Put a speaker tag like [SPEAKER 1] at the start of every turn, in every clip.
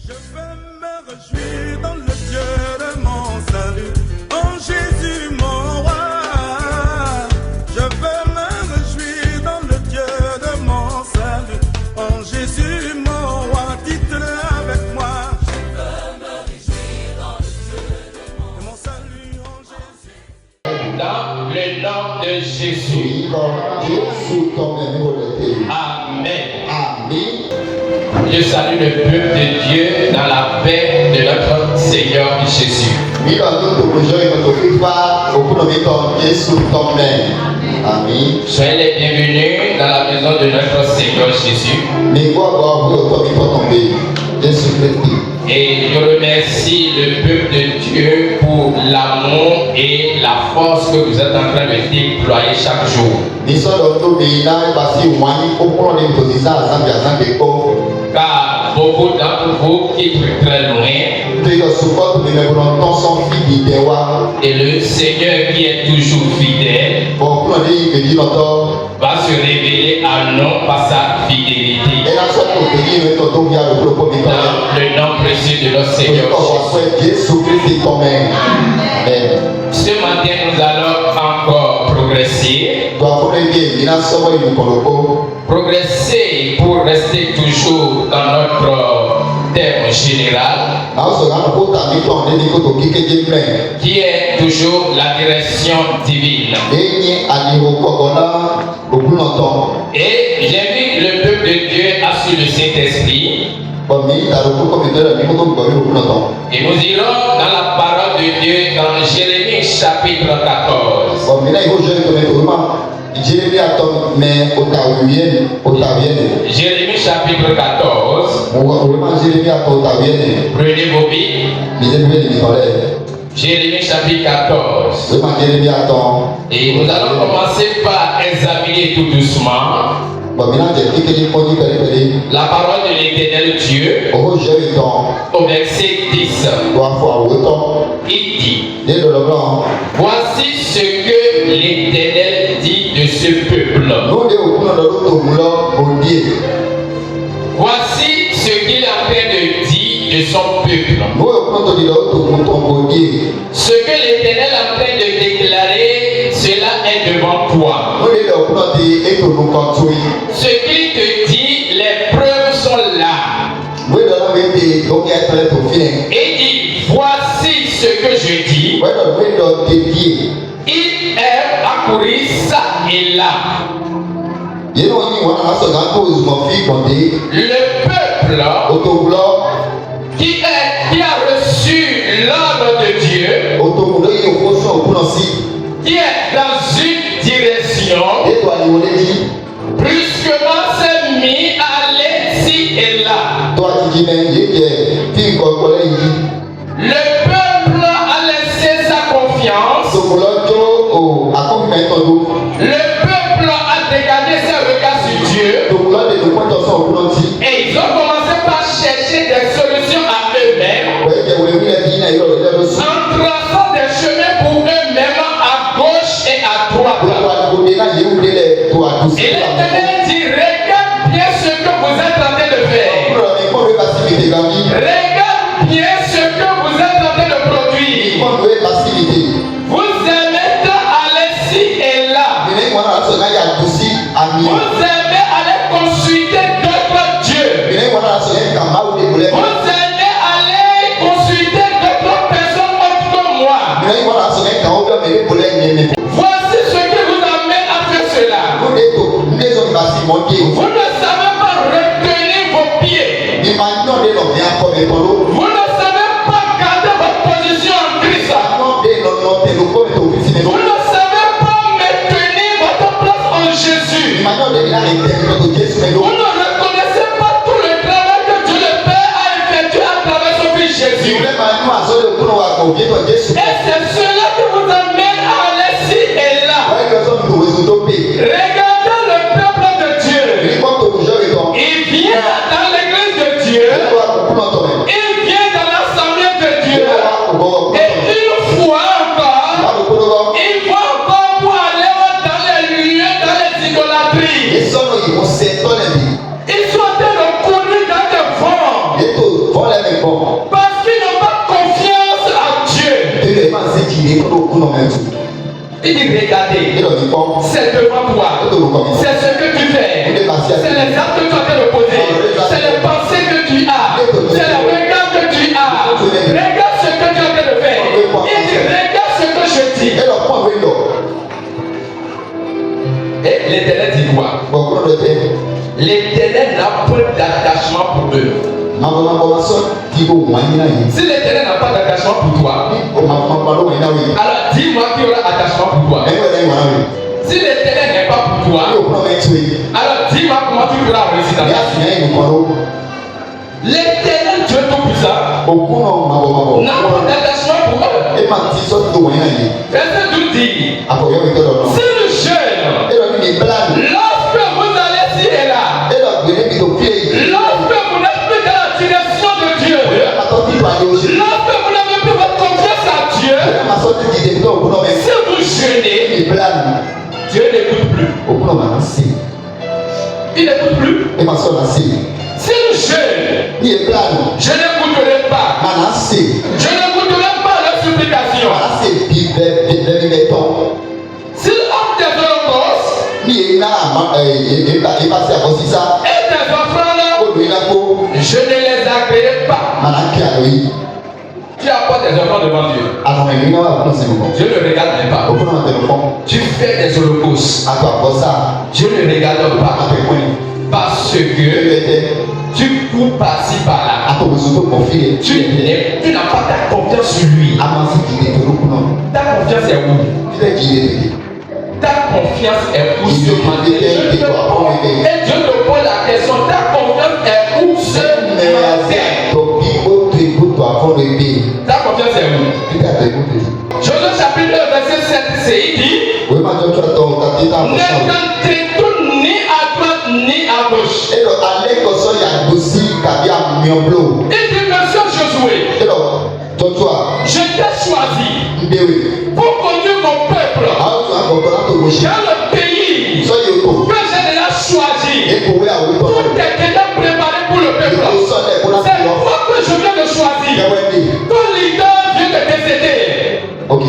[SPEAKER 1] Je veux me réjouir dans le Dieu de mon salut, en Jésus mon roi. Je veux me réjouir dans le Dieu de mon salut, en Jésus mon roi. Dites-le avec moi. Je veux me réjouir dans le Dieu de mon salut, en Jésus.
[SPEAKER 2] Dans le nom de Jésus. Amen. Amen. Je salue le peuple de Dieu dans la paix de notre Seigneur Jésus. Amen. Soyez les bienvenus dans la maison de notre Seigneur Jésus. Et je remercie le peuple de Dieu pour l'amour et la force que vous êtes en train de déployer chaque jour. Car beaucoup d'entre vous quittent très loin. Et le Seigneur qui est toujours fidèle va se révéler à nous par sa fidélité. Dans le nom précieux de notre Seigneur Jésus. Ce matin, nous allons encore progresser. Progresser pour rester toujours dans notre thème général, qui est toujours la direction divine. Et j'invite le peuple de Dieu à suivre le Saint-Esprit. Et nous irons dans la parole de Dieu dans Jérémie chapitre 14. Jérémie chapitre 14. Prenez vos Bibles. Jérémie chapitre 14. Et nous allons commencer par examiner tout doucement la parole de l'Éternel Dieu au verset 10. Il dit: voici ce que l'Éternel dit de ce peuple. Voici ce qu'il est en train de dire de son peuple. Ce que l'Éternel est en train de déclarer, cela est devant toi. Ce qu'il te dit, les preuves sont là. Et dit: voici ce que je dis. Il est accouru ça et là. Le peuple qui a reçu l'ordre de Dieu, qui est dans une direction, brusquement s'est mis à aller ci et là. Le peuple a laissé sa confiance. Le peuple a dégagé ses regards sur Dieu. Et ils ont commencé par chercher des solutions à eux-mêmes, en traçant des chemins pour eux-mêmes à gauche et à droite. Et l'Éternel dit: regarde bien ce que vous êtes en train de faire. Regarde bien ce que vous êtes en train de produire. Vous aimez aller ci et là. Vous aimez aller consulter d'autres dieux. Vous aimez aller consulter d'autres personnes autres que moi. Voici ce qui vous amène à faire cela. Vous ne savez pas retenir vos pieds. Vous ne savez pas garder votre position en Christ. Vous ne savez pas maintenir votre place en Jésus. Vous ne reconnaissez pas tout le travail que Dieu le Père a effectué à travers son Fils Jésus. Et c'est cela qui vous amène à aller ci et là. Regardez le peuple de Dieu. Il vient dans l'église de Dieu. Il vient dans l'assemblée de Dieu. Et une fois encore, il va encore pour aller dans les lieux, dans les idolâtries. Ils sont en train de courir dans des vents. Parce qu'ils n'ont pas confiance en Dieu. Il dit regardez, c'est devant toi. C'est ce que tu fais. C'est les actes que tu as poser. C'est les pensées que tu as. C'est le regard que tu as. Regarde ce que tu as de faire. Il dit regarde ce que je dis. Et l'Éternel dit quoi? L'Éternel n'a pas d'attachement pour eux. Si l'Éternel n'a pas d'attachement pour toi, alors dis-moi qui aura attachement pour toi. Si l'Éternel n'est pas pour toi, alors dis-moi comment tu pourras réussir dans ta vie. L'Éternel Dieu Tout-Puissant n'a pas d'attachement pour eux. Verset 12 dit, si le jeune, lorsque vous allez ci et là, lorsque vous n'êtes plus dans la direction de Dieu, lorsque vous n'avez plus votre confiance en Dieu, si vous jeûnez, Dieu n'écoute plus. Il n'écoute plus. Si nous jeûnons, je n'écouterai pas. Je n'écouterai pas la supplication. S'il offre des holocaustes et des offrandes, je ne les agréerai pas. Tu apportes des offrandes devant Dieu. Dieu ne regarde même pas. Tu fais des holocaustes. Dieu ne regarde pas. Parce que tu cours par-ci par-là. Tu n'as pas ta confiance sur lui. Ta confiance est où? Ta confiance est où ce matin? Et Dieu te pose la question. Ta confiance est où ce matin? Ta confiance est où? Josué chapitre 2 verset 7, c'est il dit, ne t'entretourne ni à droite ni à gauche. Il dit, monsieur Josué, je t'ai choisi pour conduire mon peuple dans le pays que j'ai déjà choisi. Tout est déjà préparé pour le peuple. C'est toi que je viens de choisir. Ton leader vient de décéder. Mais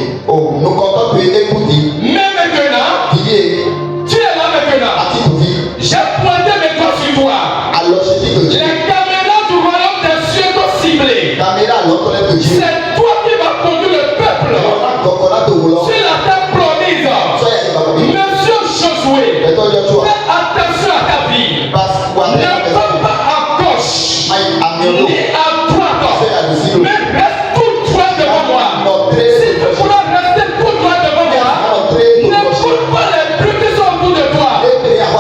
[SPEAKER 2] maintenant, tu es là maintenant. J'ai pointé mes doigts sur toi. Les caméras du royaume des cieux t'ont ciblé. C'est toi qui vas conduire le peuple sur la terre promise. Monsieur Josué, fais attention à ta vie. Ne va pas à gauche ni à droite, mais reste tout droit devant moi. Si tu pourras rester tout droit devant moi, n'écoute pas les bruits qui sont autour de toi.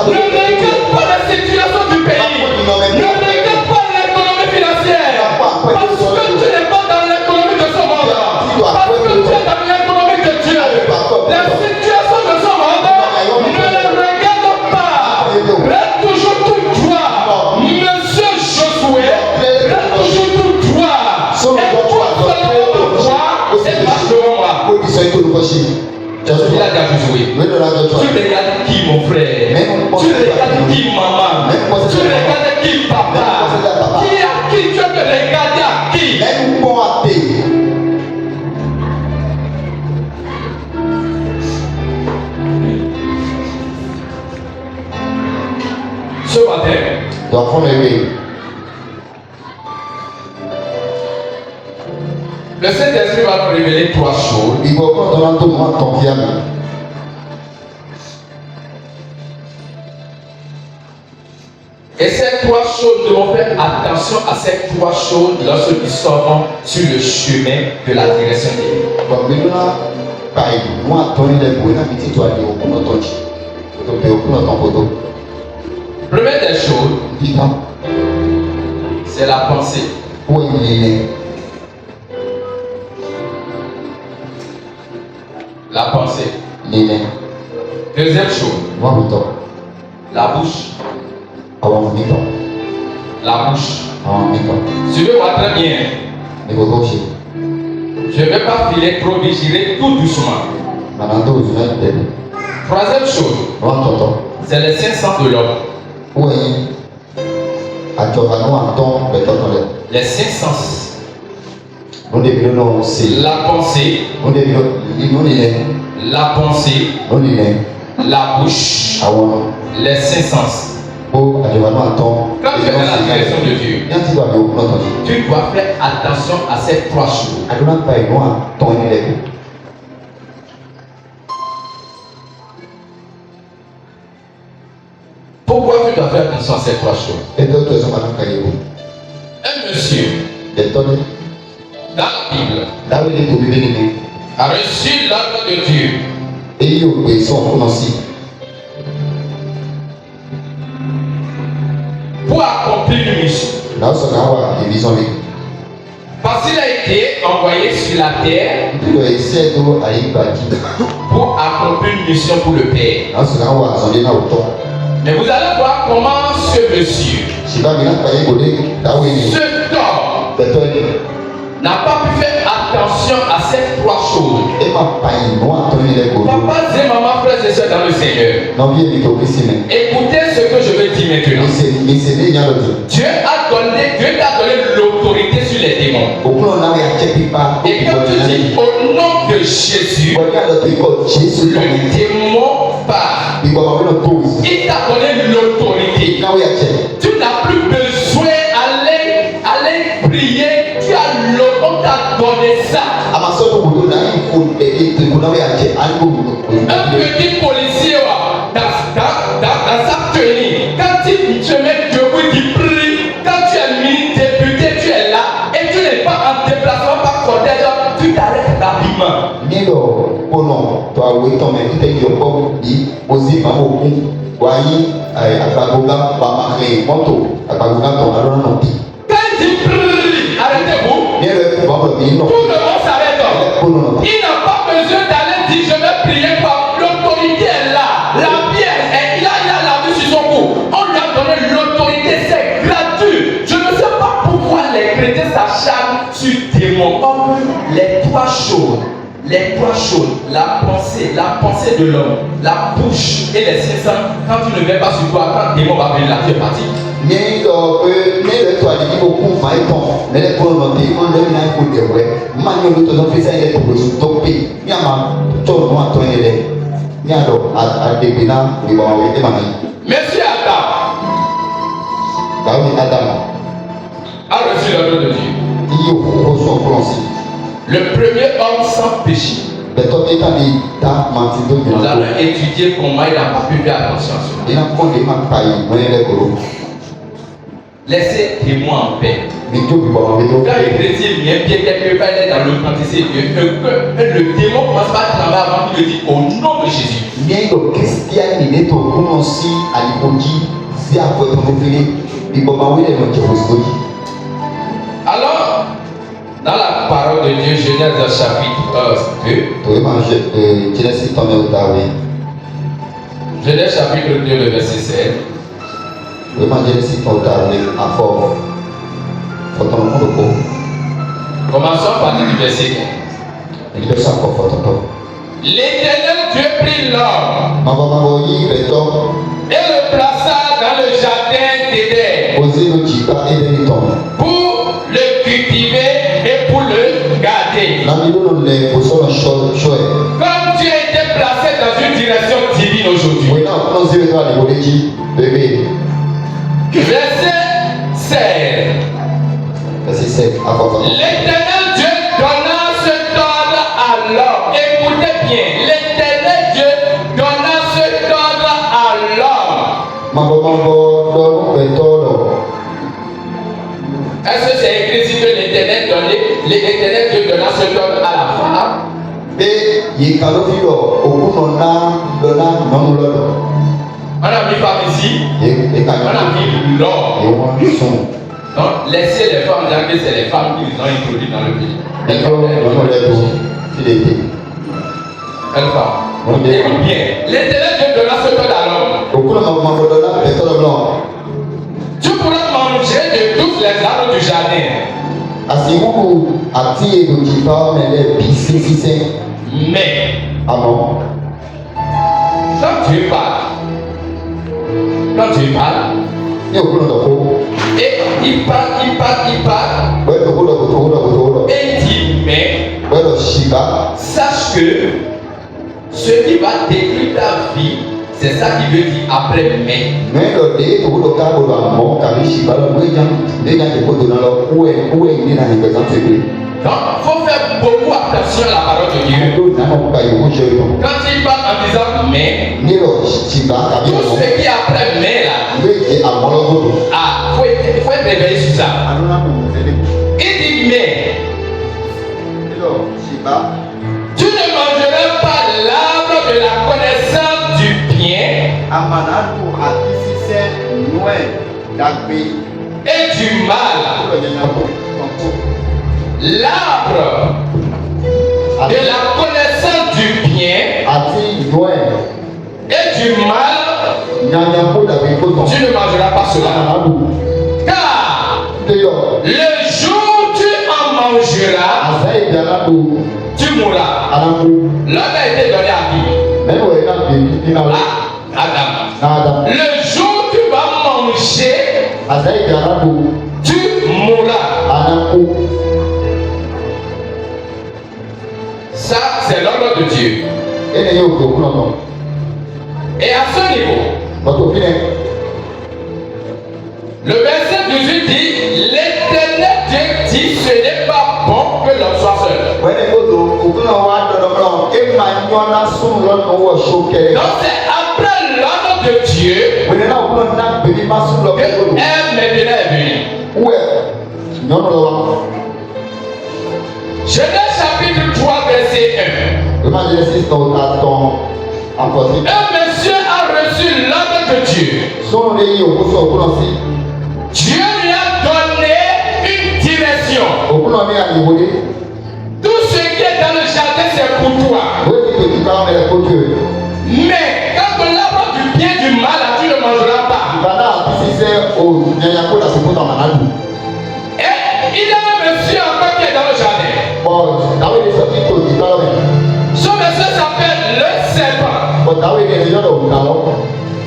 [SPEAKER 2] Ne regarde pas la situation du pays. Ne regarde pas l'économie financière. Parce que tu n'es pas dans l'économie de ce monde. Parce que tu es dans l'économie de Dieu. La situation de ce monde, ne la regarde pas. Reste toujours tout droit. Monsieur Josué, reste toujours tout droit. Et toi seulement droit, et marche devant moi. Il a déjà Josué. Tu regardes qui, mon frère? Tu regardes qui, maman? Tu regardes qui, papa? Qui a qui? Tu veux regarder à qui? Ce matin, le Saint-Esprit va nous révéler trois choses. Et ces trois choses, nous devons faire attention à ces trois choses lorsque nous sommes sur le chemin de la direction divine. Première des choses, c'est la pensée. La pensée. Deuxième chose, la bouche. La bouche. Suivez-moi très bien. Je ne vais pas filer trop vite, j'irai tout doucement. Troisième chose, c'est les 5 sens de l'homme. Les 5 sens.
[SPEAKER 3] La
[SPEAKER 2] pensée. La pensée. La bouche. Les 5 sens. Quand tu es dans la direction de Dieu, tu dois faire attention à ces 3 choses. Pourquoi tu dois faire attention à ces 3 choses? Un monsieur dans la Bible a reçu l'ordre de Dieu pour accomplir une mission. Parce qu'il a été envoyé sur la terre pour accomplir une mission pour le Père. Mais vous allez voir comment ce monsieur, cet homme, n'a pas pu faire attention à ces 3 choses. Papa et maman, frères et sœurs dans le Seigneur, écoutez ce que je veux dire maintenant. Dieu t'a donné l'autorité sur les démons. Et quand tu dis au nom de Jésus, le démon part. Il t'a donné l'autorité. Tu n'as plus besoin d'aller prier. Tu as on t'a donné ça. Un petit policier dans sa tenue, quand il se met debout, il prie. Quand tu es ministre, député, tu es là et tu n'es pas en déplacement par cortège, tu t'arrêtes rapidement. Quand il prie, arrêtez-vous. Tout le monde s'arrête. Il n'a pas besoin d'aller dire je vais prier par l'autorité est là. La pierre, il a la vue sur son cou. On lui a donné l'autorité, c'est gratuit. Je ne sais pas pourquoi les chrétiens s'acharnent sur démons. Les 3 choses. La pensée de l'homme, la bouche et les 5 sens. Quand tu ne viens pas sur toi, quand le démon va venir là, tu es parti. Monsieur Adam a reçu l'ordre de Dieu. Le premier homme sans péché. Nous allons étudier comment il n'a pas pu faire attention à cela. Laissez témoin en paix. Quand le chrétien vient bien quelque part, il est dans l'authenticité de Dieu. Le démon commence par travailler avant qu'il le dise au nom de Jésus. Alors, dans la parole de Dieu, Genèse chapitre 2. Genèse chapitre 2, le verset 7. Commençons par le verset 1. L'Éternel Dieu prit l'homme et le plaça dans le jardin d'Éden pour le cultiver et pour le garder. Comme Dieu était placé dans une direction divine aujourd'hui. Verset 16. L'Éternel Dieu donna cet ordre à l'homme. Écoutez bien. L'Éternel Dieu donna cet ordre à l'homme. Est-ce que c'est écrit ici que l'Éternel Dieu donna cet ordre à la femme? On a mis femme ici. On a mis l'homme. Donc, laissez les femmes dire que c'est les femmes qui les ont introduites dans le pays. Elles femmes. Écoute bien. L'Éternel Dieu donna ce ordre à l'homme. Tu pourras manger de toutes les arbres du jardin. Mais, quand tu parles, Et il part. Et il dit, mais sache que ce qui va détruire ta vie, c'est ça qui veut dire après mais. Donc il faut faire beaucoup attention à la parole de Dieu. Quand il parle en disant mais, tout ce qui est après mais là, il faut être réveillé sur ça. Il dit mais, tu ne mangeras pas l'arbre de la connaissance du bien et du mal. L'arbre de la connaissance du bien et du mal, tu ne mangeras pas cela. Car le jour où tu en mangeras, tu mourras. L'homme a été donné à qui? Adam. Le jour où tu vas manger, tu mourras. Ça, c'est l'ordre de Dieu. Et à ce niveau, le verset 18 dit, l'Éternel Dieu dit, ce n'est pas bon que l'homme soit seul. Donc c'est après l'ordre de Dieu que elle maintenant est venue. Genèse chapitre 3 verset 1. Un monsieur a reçu l'ordre de Dieu. Dieu lui a donné une direction. Tout ce qui est dans le jardin, c'est pour toi. Mais quand l'arbre du bien et du mal, tu ne mangeras pas. Et il y a un monsieur encore qui est dans le jardin. Ce monsieur s'appelle le serpent.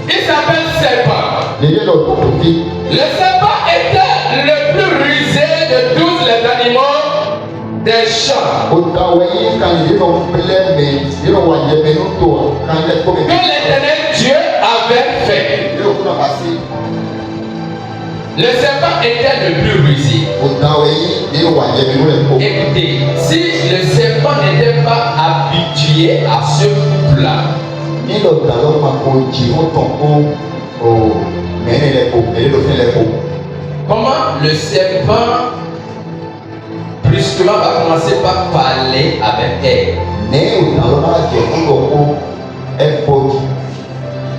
[SPEAKER 2] Il s'appelle serpent. Le serpent était le plus rusé de tous les animaux des champs que l'Éternel Dieu avait fait. Le serpent était le plus rusé. Écoutez, si le serpent n'était pas habitué à ce plat, comment le serpent brusquement va commencer par parler avec elle?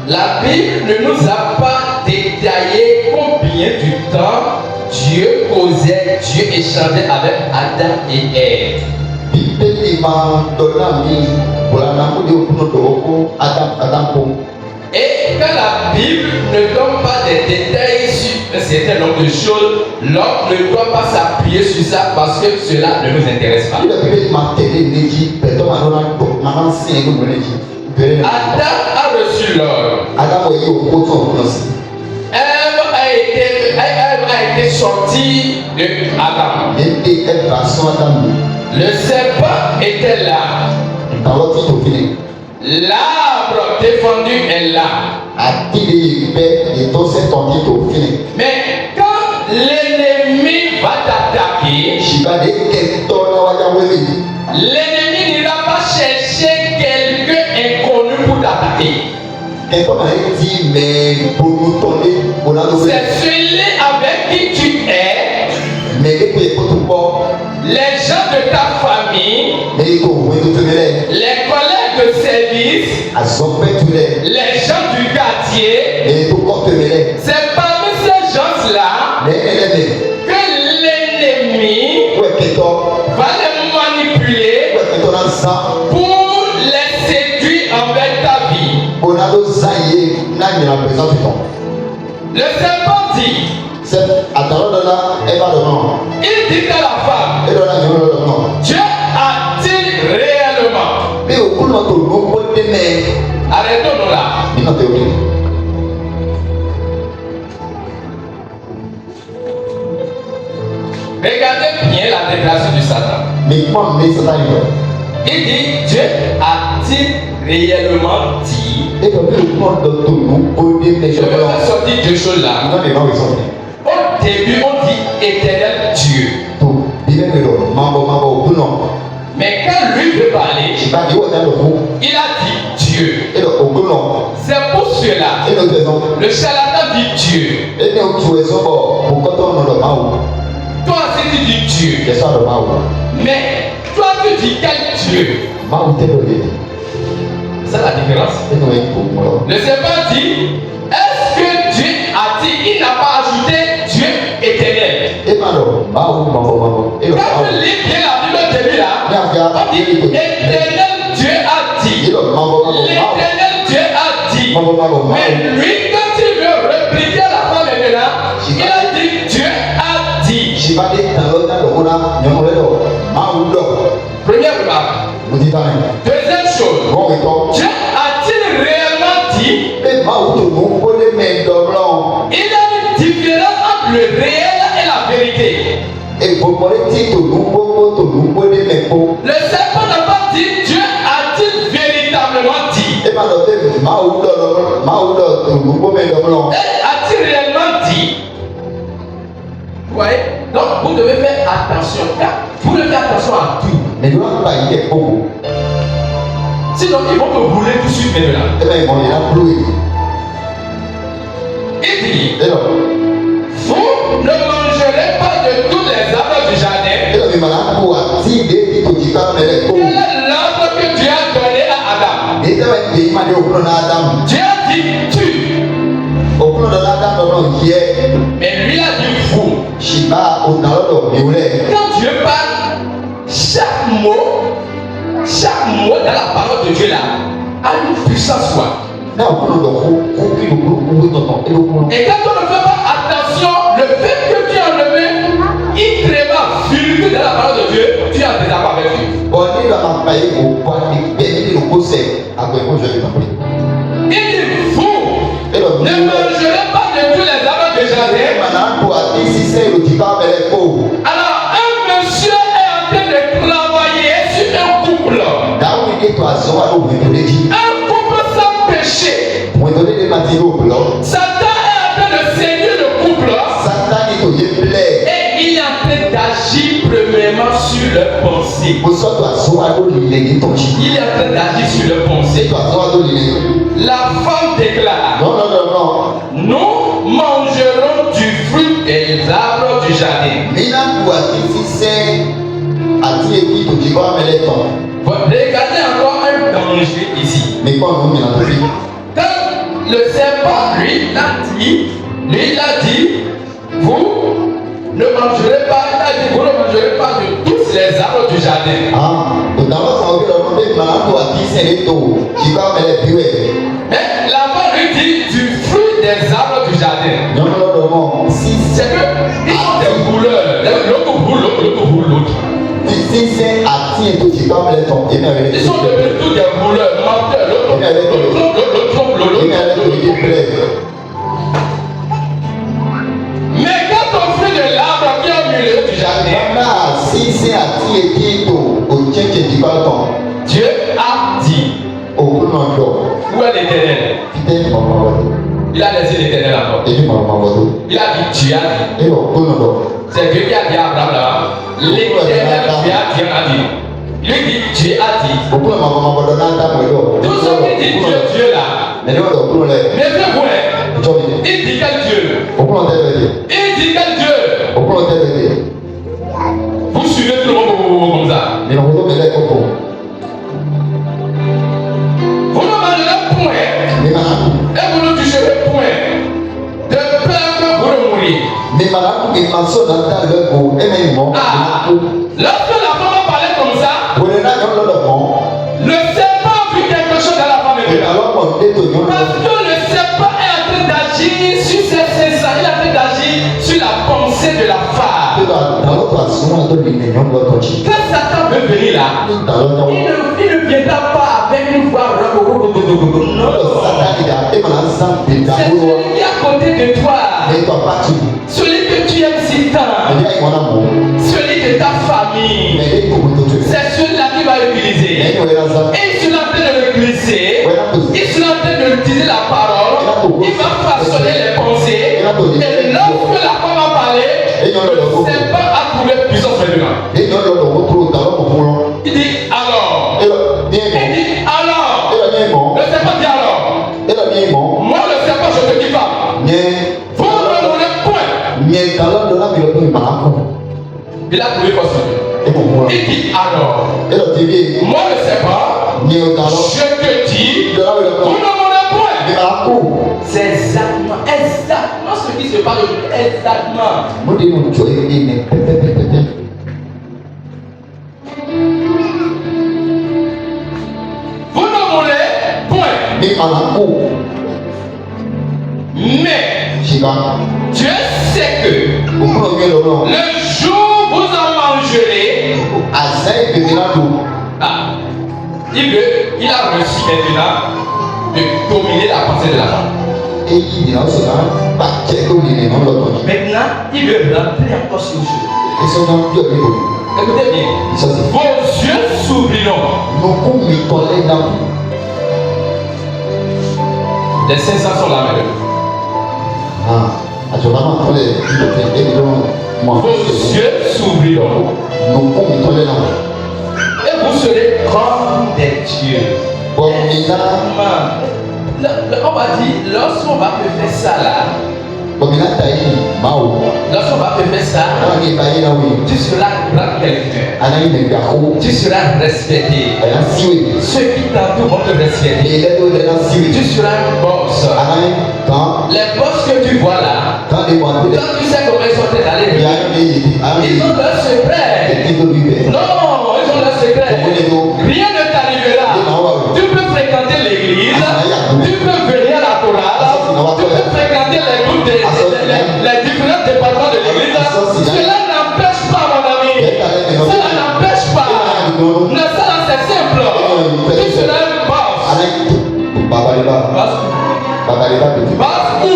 [SPEAKER 2] La Bible ne nous a pas détaillé combien du temps Dieu causait, Dieu échangeait avec Adam et Ève. Et quand la Bible ne donne pas des détails sur un certain nombre de choses, l'homme ne doit pas s'appuyer sur ça parce que cela ne nous intéresse pas. Adam a reçu l'ordre. Ève a été sortie de Adam. Le serpent était là. L'arbre défendu est là. Mais quand l'ennemi va t'attaquer, l'ennemi n'ira pas chercher quelqu'un inconnu pour t'attaquer. C'est celui avec qui tu es. Les gens de ta famille, les collègues de service, les gens du quartier, c'est parmi ces gens-là que l'ennemi va les manipuler pour les séduire envers ta vie. Le serpent dit, il dit à la femme, Dieu a-t-il réellement? Arrêtons-nous là. la déclaration du Satan.
[SPEAKER 3] Mais comment mais Satan
[SPEAKER 2] Il dit, Dieu a-t-il réellement dit?
[SPEAKER 3] Et donc le monde de tout nous,
[SPEAKER 2] Je vais faire sortir deux choses là. Au début, on dit éternel Dieu. Mais quand lui veut parler, il a dit Dieu. C'est pour cela le charlatan dit Dieu. Toi aussi tu dis Dieu. Mais toi tu dis quel Dieu? C'est ça la différence. Le serpent dit, est-ce que Dieu a dit, il n'a pas ajouté Dieu éternel? Quand tu lis bien la Bible au début là, on dit éternel Dieu a dit. L'éternel Dieu a dit. Mais lui, quand il veut répliquer à la femme maintenant, il a dit Dieu a dit. Première remarque. Deuxième chose, Dieu a-t-il réellement dit? Il y a une différence entre le réel et la vérité. Le serpent n'a pas dit Dieu a-t-il véritablement dit? A-t-il réellement dit? Vous voyez? Donc vous devez faire attention. Vous devez faire attention à tout. Sinon ils vont te brûler tout de suite maintenant. Il dit, vous ne mangerez pas de tous les arbres du jardin. Quel est l'arbre que Dieu a donné à Adam? Dieu a dit tu. Mais lui a dit vous. Quand Dieu parle, chaque mot dans la parole de Dieu là a une puissance quoi. Et quand on ne fait pas attention, le fait que tu as enlevé, il tréma vulgaire dans la parole de Dieu, tu es en désaccord avec lui. Il dit vous ne mangerez pas de tous les arbres du jardin. Alors un monsieur est en train de travailler sur un couple. Un couple sans péché. Satan est en train de séduire le couple. Et il est en train d'agir premièrement sur leur pensée. Il est en train d'agir sur leur pensée. La femme déclare, nous mangerons du fruit des arbres du jardin. Regardez encore un danger ici. Quand le serpent lui l'a dit, vous ne mangerez pas, vous ne mangerez pas de tous les arbres du jardin. Mais la femme lui dit du fruit des arbres du jardin. C'est que ils ont des couleurs. L'autre boule, l'autre. Ils sont devenus tous des rouleurs, menteurs, mais quand on fait de l'arbre qui est au milieu du jardin, Dieu a dit. Où est l'Éternel? Il a laissé l'Éternel encore. Il a dit Dieu a dit. C'est Dieu qui a dit à Abraham là. L'Éternel Dieu a dit. Lui dit Dieu a dit. Tout ce qui dit Dieu là. Mais vous, il dit quel Dieu? Il dit quel Dieu? Vous suivez tout le monde comme ça. Vous ne mangerez point. Et vous ne toucherez point. De peur que vous ne mouriez. Lorsque la femme a parlé comme ça, le serpent a vu quelque chose dans la femme. Parce que le serpent est en train d'agir sur ses sensations, il est en train d'agir sur la pensée de la femme. Quand Satan veut venir là, il ne viendra pas avec une voix. Non. C'est celui qui est à côté de toi. Celui que tu aimes si tant. Celui de ta famille. C'est celui-là qui va utiliser. Et il est en train de le glisser. Il est en train de utiliser la parole. Il va façonner les pensées. Et lorsque la femme va parler, le serpent a trouvé puissance maintenant. Il dit alors. Il dit alors. Le serpent dit alors. Moi le serpent je te dis pas. Vous ne me point. Il a trouvé quoi ça? Il dit alors. Moi le serpent, je te dis, vous ne me point. C'est exactement ce qui se passe. Exactement. Vous ne voulez point. Mais Dieu sait que le jour où vous en mangerez, il a reçu maintenant de dominer la pensée de la femme. Maintenant, il veut rentrer encore sur le jeu. Écoutez bien, vos yeux s'ouvriront. Les 500 sont là maintenant. Vos yeux s'ouvriront. Et vous serez comme des dieux. On va dire, lorsqu'on va te faire ça là, lorsqu'on va te faire ça, tu seras grand quelqu'un. Tu seras respecté. Ceux qui t'entourent vont te respecter. Tu seras un boss. Les boss que tu vois là, quand tu sais comment ils sont allés, ils ont leur secret. Non, ils ont leur secret. Rien ne t'arrivera. Tu peux fréquenter l'église, tu peux venir à la chorale, tu peux fréquenter les groupes, les différents départements de l'église. Cela n'empêche pas, mon ami. Cela n'empêche pas. Cela c'est simple. Tu seras un boss. Boss où?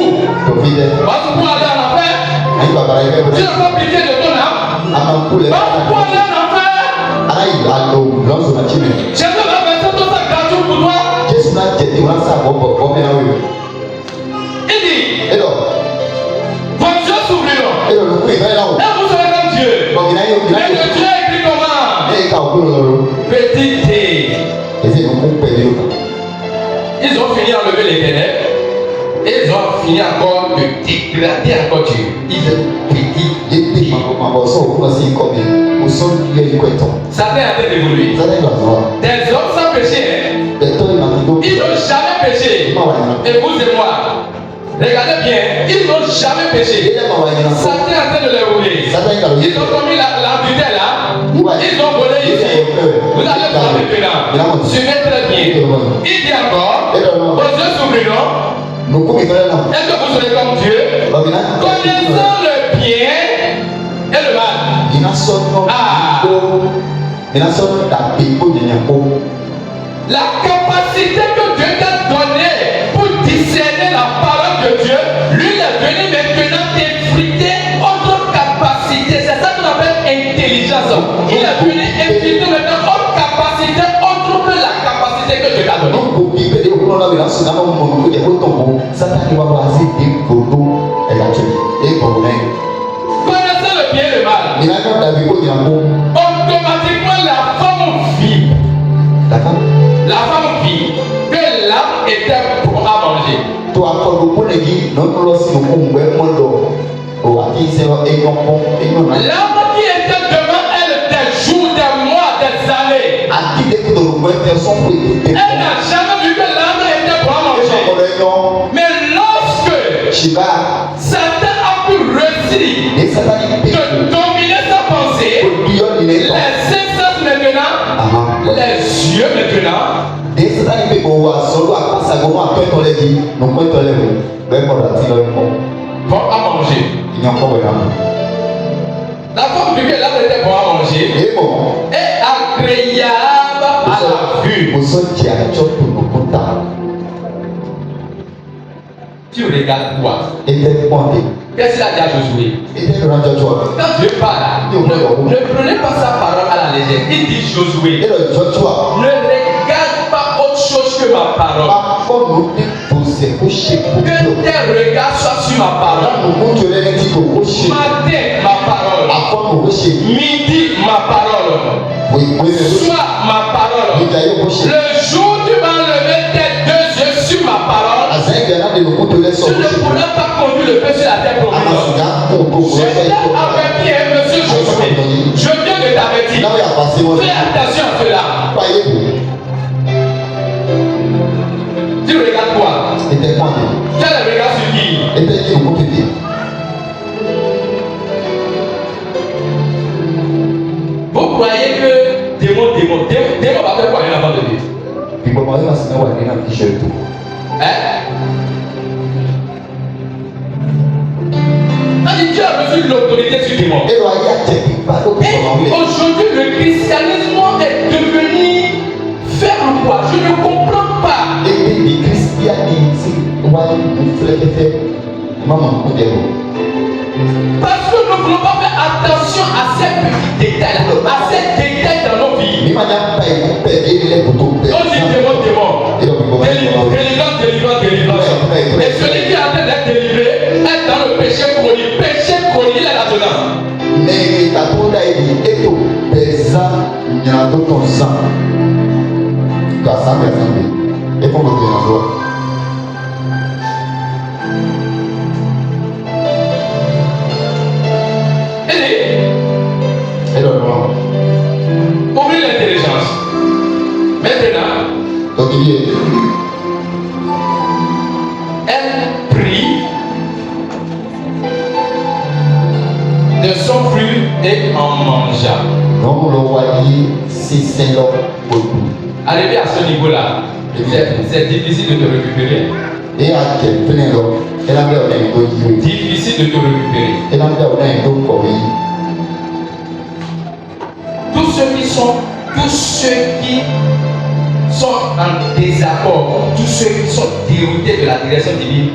[SPEAKER 2] Boss pour aller en enfer? Tu n'as pas pitié de ton âme? Boss pour aller en enfer? Jésus va verser tout ça gratuit pour toi. Il dit, vos yeux s'ouvriront. Et vous serez comme Dieu. Mais le Dieu écrit comment? Petit T. Ils ont fini d'enlever les ténèbres. Et ils ont fini encore de dégrader encore Dieu. Ils ont petit. Satan a été dévolué. Des hommes sans péché, ils n'ont jamais péché. Et vous et moi, regardez bien, ils n'ont jamais péché. Satan a été de les rouler. Ils ont commis la vitesse là. Ils ont volé ici. Vous allez voir maintenant. Suivez très bien. Il dit encore, vos yeux s'ouvriront. Est-ce que vous serez comme Dieu? Connaissant le bien et le mal. La capacité que Dieu t'a donnée pour discerner la parole de Dieu, lui il est venu maintenant t'effriter autre capacité. C'est ça qu'on appelle intelligence. Il est venu effriter maintenant autre capacité autre que la capacité que Dieu t'a donnée. Connaissant le bien et le mal, automatiquement la femme vit. La femme vit que l'âme était pour à manger. L'âme qui était devant elle des jours, des mois, des années. Elle n'a jamais vu que l'âme était pour à manger. Mais lorsque Satan a pu réussir de dominer sa pensée, les sens maintenant, les yeux maintenant, vont à manger. La femme vue que l'âme était pour à manger est agréable à la vue. Tu regardes quoi? Qu'est-ce qu'il a dit à Josué?
[SPEAKER 3] Était dans Joshua.
[SPEAKER 2] Quand Dieu parle, ne prenez pas sa parole à la légère. Il dit Josué,
[SPEAKER 3] Et le Joshua.
[SPEAKER 2] ne regarde pas autre chose que ma parole. Que tes regards soient sur ma parole. Matin, ma parole. Midi, ma parole. Soir, ma parole. Le jour où tu vas lever tes deux yeux sur ma parole, tu ne pourras pas conduire le peuple sur la terre promise. Je t'ai averti, monsieur Josué. Je viens de t'avertir. Fais attention à cela. Tu regardes quoi? Tu as le regard sur qui? Vous croyez que démon va faire quoi un enfant de Dieu? Hein? Dieu a reçu l'autorité sur démon. Et aujourd'hui, le christianisme est devenu faire quoi? Je ne comprends pas. Parce que nous ne voulons pas faire attention à ces petits détails, à ces détails dans nos vies. On dit démon. Délivrance. Et celui qui est en train d'être délivré est dans le péché chronique. Péché chronique, il est là-dedans. Ouvrez l'intelligence. Maintenant, elle prie de son fruit et en mangea. Arrivé à ce niveau-là, c'est difficile de te récupérer. Difficile de te récupérer. Tous ceux qui sont en désaccord, tous ceux qui sont déroutés de la direction divine,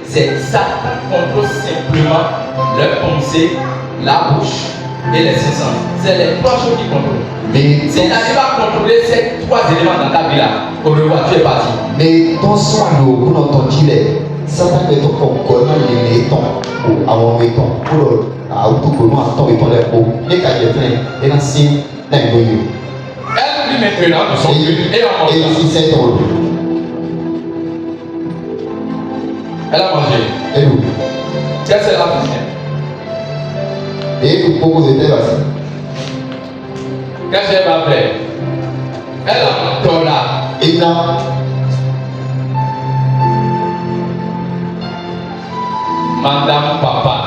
[SPEAKER 2] c'est Satan contrôle simplement leur pensée, la bouche et les sens. C'est les trois choses qui contrôlent. S'il n'arrive à contrôler ces trois éléments dans ta vie là, au revoir, tu es parti.
[SPEAKER 3] Mais ton soin vous n'entendez Satan est ton corps, il est ton avant ton pour à autocollant à ton et ton lèvre et qu'à des freins et la signe d'un goyou.
[SPEAKER 2] Elle prie maintenant de son but et en mangeant.
[SPEAKER 3] Et c'est ton.
[SPEAKER 2] Elle a mangé.
[SPEAKER 3] Et nous.
[SPEAKER 2] Qu'est-ce qu'elle a fait?
[SPEAKER 3] Et nous beaucoup de terres.
[SPEAKER 2] Qu'est-ce qu'elle va faire? Elle a ton là.
[SPEAKER 3] Et là.
[SPEAKER 2] Madame Papa.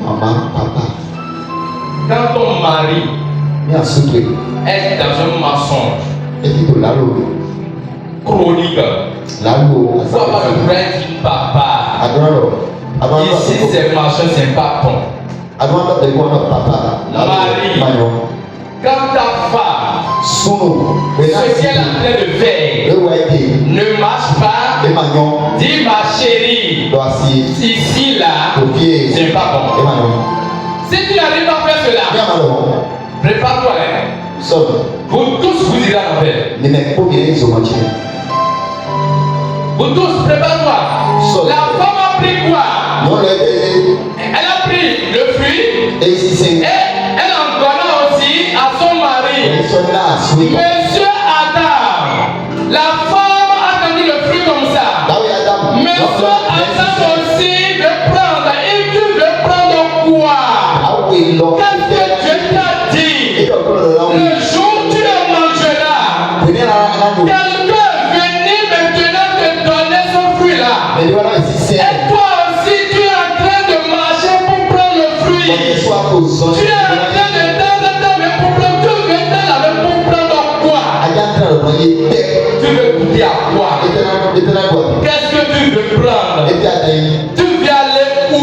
[SPEAKER 3] Maman, papa.
[SPEAKER 2] Quand ton mari est dans un mensonge chronique, pourquoi pas le vrai dire papa? Ici c'est machin, c'est pas ton. Marie, quand ta femme, ce qu'elle est en train de faire ne marche pas, dis ma chérie, ici là, c'est pas bon. Si tu n'arrives pas à faire cela, prépare-toi. Vous tous, vous irez en enfer. Vous tous, prépare-toi. La femme a pris quoi? Elle a pris le fruit et elle en donna aussi à son mari. Monsieur Adam, la femme a tendu le fruit comme ça. Monsieur Adam aussi veut prendre. Et tu veux prendre quoi? Qu'est-ce que Dieu t'a dit? Le jour où tu le mangeras, quelqu'un venir maintenant te donner ce fruit là. Et toi aussi tu es en train de marcher pour prendre le fruit. Tu es en train de mais pour prendre, tu veux là pour prendre quoi? Tu veux goûter à quoi? Qu'est-ce que tu veux prendre? Tu veux aller où?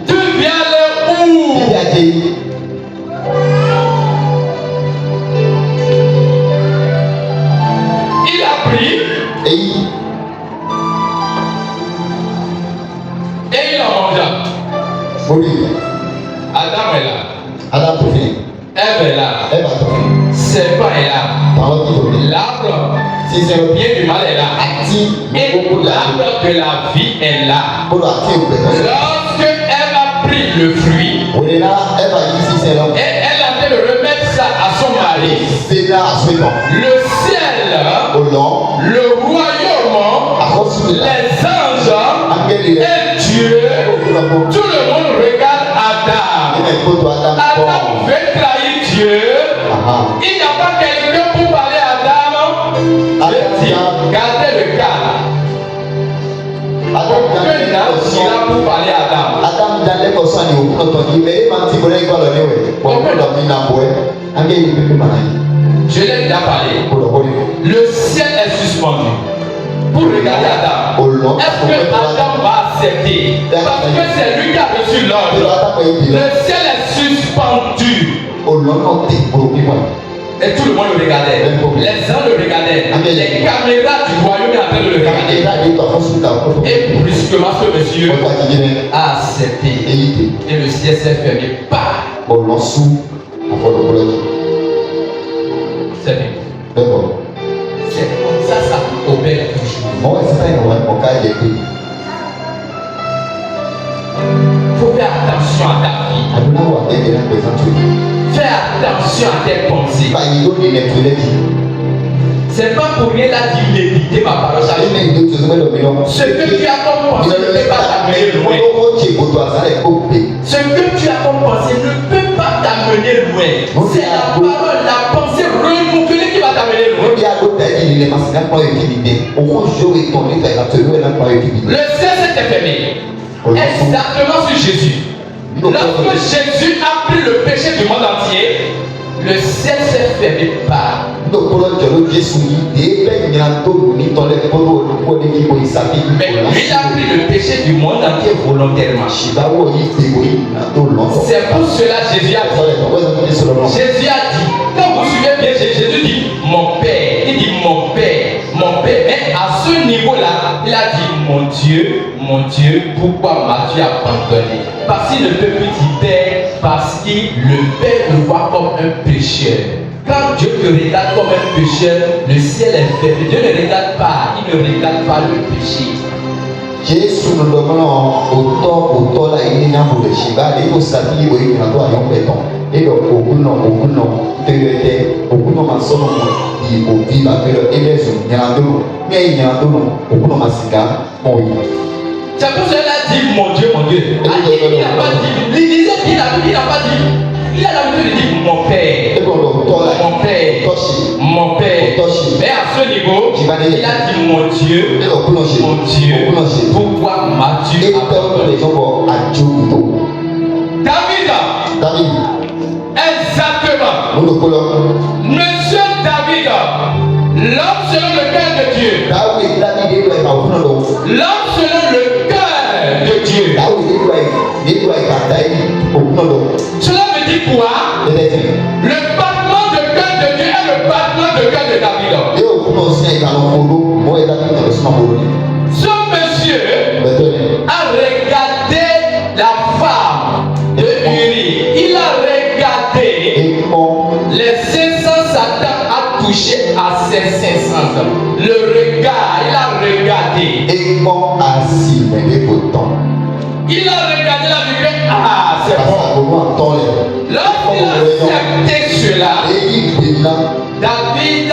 [SPEAKER 2] Tu veux aller où? Il a pris
[SPEAKER 3] Adam tó fi.
[SPEAKER 2] Ève est là.
[SPEAKER 3] Ève tó fi.
[SPEAKER 2] Serpent est là.
[SPEAKER 3] Parole qui domine.
[SPEAKER 2] L'arbre
[SPEAKER 3] Si c'est le
[SPEAKER 2] bien du mal est là.
[SPEAKER 3] Ati.
[SPEAKER 2] Et l'arbre de la vie est là.
[SPEAKER 3] Pour la terre ou
[SPEAKER 2] Lorsque Ève a pris le fruit,
[SPEAKER 3] on est là. Ève a dit si c'est l'homme.
[SPEAKER 2] et elle a fait de remettre ça à son mari.
[SPEAKER 3] C'est là à ce temps.
[SPEAKER 2] Le ciel,
[SPEAKER 3] Au long.
[SPEAKER 2] le royaume, les anges et Dieu, tout le monde regarde Adam. Adam veut trahir Dieu. Il n'y a pas quelqu'un pour parler à Adam. Dieu dit, gardez le calme. Aucun âme sera pour parler à Adam.
[SPEAKER 3] Adam dans les personnes qui ont entendu, mais il m'a dit que vous je
[SPEAKER 2] l'ai déjà parlé. Le ciel est suspendu pour regarder Adam. Est-ce que Adam va accepter? Parce que c'est lui qui a reçu l'ordre. Le ciel est suspendu. Et tout le monde le regardait. Les gens le regardaient. Les caméras du royaume étaient en train de le regarder. Et brusquement, ce monsieur a accepté. Et le ciel s'est fermé. Pas. C'est bien. C'est comme ça, ça opère toujours. Il faut faire attention à ta vie. Fais attention à tes pensées. C'est pas pour rien là d'y méditer ma parole. Ce que tu as comme pensée ne peut pas t'amener loin. Ce que tu as comme pensée ne peut pas t'amener loin. C'est la parole, la pensée renouvelée qui va t'amener loin. Le ciel s'est fermé. Exactement sur Jésus. Lorsque Jésus a pris le péché du monde entier, le ciel s'est fermé par. Mais lui a pris le péché du monde entier volontairement. C'est pour cela Jésus a dit. Jésus a dit. Quand vous suivez bien, Jésus dit mon Père. Il dit mon Père, mon Père. Mais à ce niveau-là, il a dit mon Dieu, pourquoi m'as-tu abandonné? Parce qu'il ne peut plus dire Père, parce que le Père le voit comme un pécheur. Quand Dieu te regarde comme un pécheur, le ciel est fermé. Dieu ne regarde pas, il ne regarde pas le péché.
[SPEAKER 3] Jésus nous demande autant là il n'y a pas de chiba et il faut s'habiller oui il y a toi un béton et donc beaucoup non ma sonne il faut vivre avec le élection il y a deux mais il y a deux beaucoup non ma siga bon
[SPEAKER 2] c'est pour cela dit mon Dieu il n'a pas dit il disait il n'a pas dit il a l'habitude de dire mon père mais à ce niveau il a dit mon Dieu pourquoi m'as-tu abandonné? David exactement Monsieur David l'homme selon le cœur de Dieu l'homme selon le cœur de Dieu cela veut dire quoi? Le battement de cœur de Dieu est le battement de cœur de David. Ce monsieur a regardé la femme de Uri. Il a regardé les 500 Satan a touché à ses 500. Le regard, il a regardé. Il a regardé la vie. Ah, c'est bon. Lorsqu'il a accepté cela, David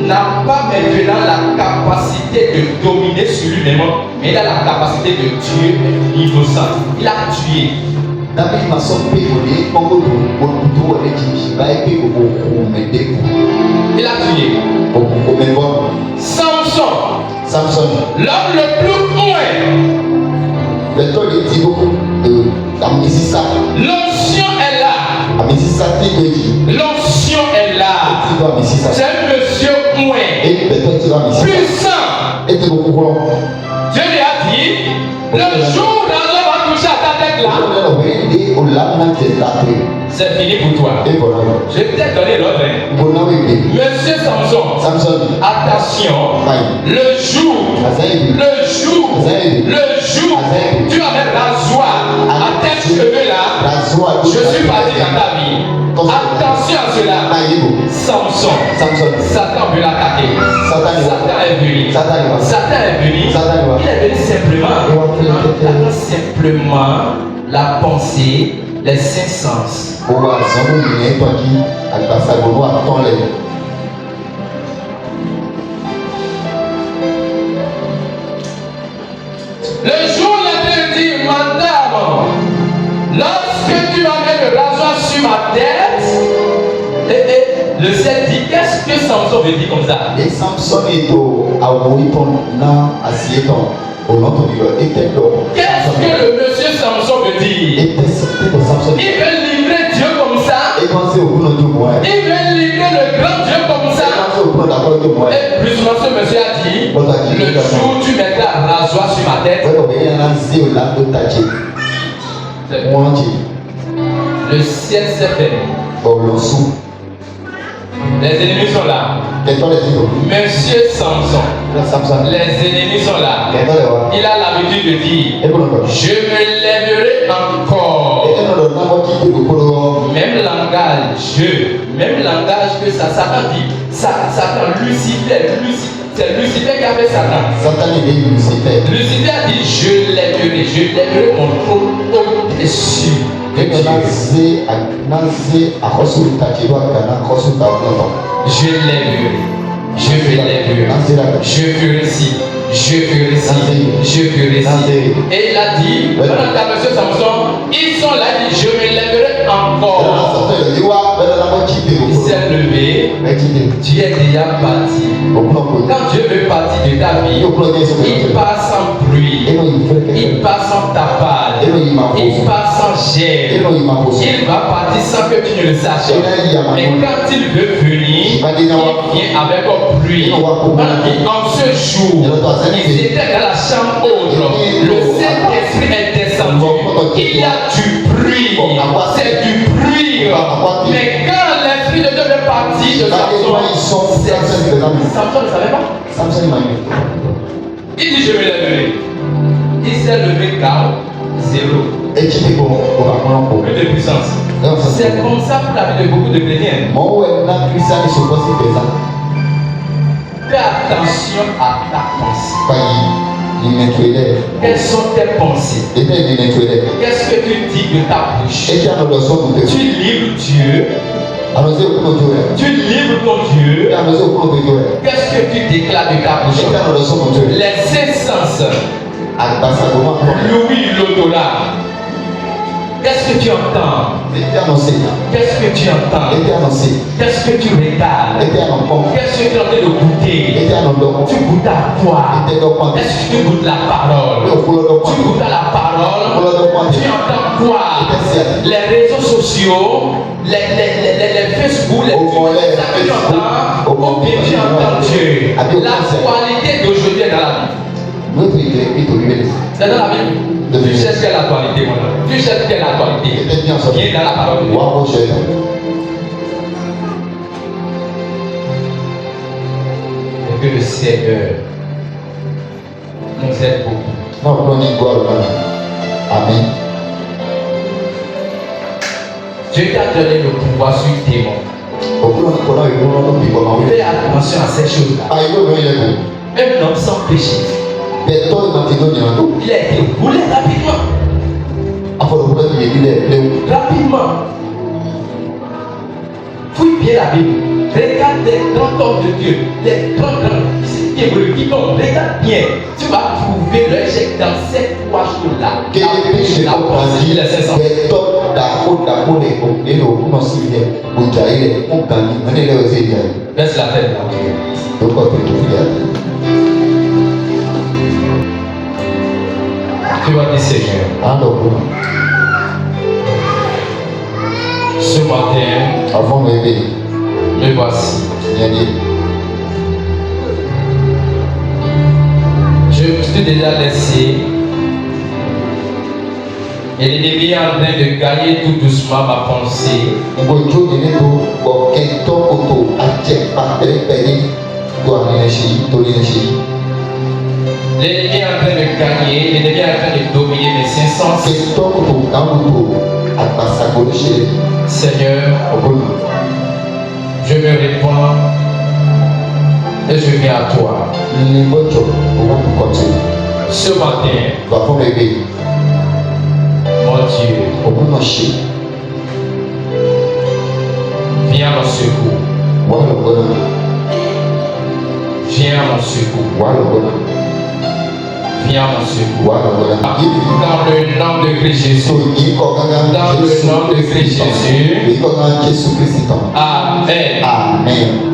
[SPEAKER 2] n'a pas maintenant la capacité de dominer sur lui-même, mais il a la capacité de tuer l'innocent. Il a tué.
[SPEAKER 3] David m'a sorti
[SPEAKER 2] il a tué. Samson, l'homme le plus loin. L'onction est là. L'onction est là. C'est un monsieur moins puissant. Dieu lui a dit le jour où l'homme va toucher à ta tête là, C'est fini pour toi.
[SPEAKER 3] Et voilà.
[SPEAKER 2] Je vais peut-être donner l'ordre. Monsieur Samson, attention. Le jour, tu amènes rasoir à tes cheveux là. Je suis parti dans ta vie. Attention à cela. Samson, Satan veut l'attaquer. Satan est venu. Il est venu simplement la pensée, les cinq sens. Le jour l'Éternel dit, madame, lorsque tu amènes le rasoir sur ma tête, le 7 dit, qu'est-ce que Samson veut dire comme ça?
[SPEAKER 3] Et Samson est au
[SPEAKER 2] qu'est-ce que le monsieur Samson veut dire? Il veut livrer Dieu comme ça. Il veut livrer le grand Dieu comme ça. Et plus souvent ce monsieur a dit, le jour où tu mettras un rasoir sur ma tête, le ciel s'est fermé. Les ennemis sont là. Monsieur Samson, les ennemis sont là. Il a l'habitude de dire, je me lèverai encore. Même langage que Satan dit. Satan, Lucifer, c'est Lucifer qui a fait Satan. Lucifer a dit, je lèverai mon trône au-dessus. Je lèverai, je me lèverai, je ferai ci, je ferai ci. Et il a dit, pendant qu'à monsieur Samson, ils sont là, il dit, je me lèverai encore. Il s'est levé, tu es déjà parti. Quand Dieu veut partir de ta vie, il passe sans bruit, il passe sans tapage, il passe sans gêne. Il va partir sans que tu ne le saches. Et quand il veut venir, il vient avec un bruit. En ce jour, ils étaient dans la chambre haute. Le Saint-Esprit est descendu. Il y a du bruit. C'est du bruit. Mais quand l'Esprit de Dieu est parti de Samson, Samson ne savait pas. Il dit, je me lèverai. Il s'est levé car 0. Peu de puissance. C'est comme ça pour la vie de beaucoup de chrétiens. Fais attention à ta pensée. Quelles sont tes pensées? Qu'est-ce que tu dis de ta bouche? Tu livres Dieu. Tu livres ton Dieu. Qu'est-ce que tu déclares de ta bouche? Les cinq sens. Louis l'au-delà. Qu'est-ce que tu entends? Qu'est-ce que tu entends? Qu'est-ce que tu regardes? Qu'est-ce que tu es en train de goûter? Tu goûtes à quoi? Est-ce que tu goûtes la parole? Tu goûtes à la parole? Tu entends quoi? Les réseaux sociaux, les Facebook, les Twitter, ça que tu entends? Ou bien tu entends Dieu? L'actualité d'aujourd'hui est dans la Bible. C'est dans la Bible. Tu cherches quelle actualité, mon ami? Tu cherches quelle actualité? Viens dans la parole de Dieu. Et que le Seigneur nous aide beaucoup.
[SPEAKER 3] Amen.
[SPEAKER 2] Dieu t'a donné le pouvoir sur le démon. Fais attention à ces choses-là. Un homme sans péché. Il a été roulé rapidement. Rapidement. Fouille bien la Bible. Regarde les 30 hommes de Dieu. Les 30 hommes qui tombent. Regarde bien. Tu vas trouver le chèque dans ces trois choses-là. La pensée, les 500. Baisse la tête. Tu vas dire Seigneur, ce matin, me voici. Je t'ai déjà laissé Et l'ennemi est en train de gagner tout doucement ma pensée. L'ennemi est en train de gagner, l'ennemi est en train de dominer mes cinq sens. Seigneur, je me répands et je viens à toi. Ce matin, mon Dieu, viens à mon secours. Viens à mon secours. Viens à mon secours. Dans le nom de Christ Jésus. Dans le nom de Christ Jésus.
[SPEAKER 3] Amen.
[SPEAKER 2] Amen.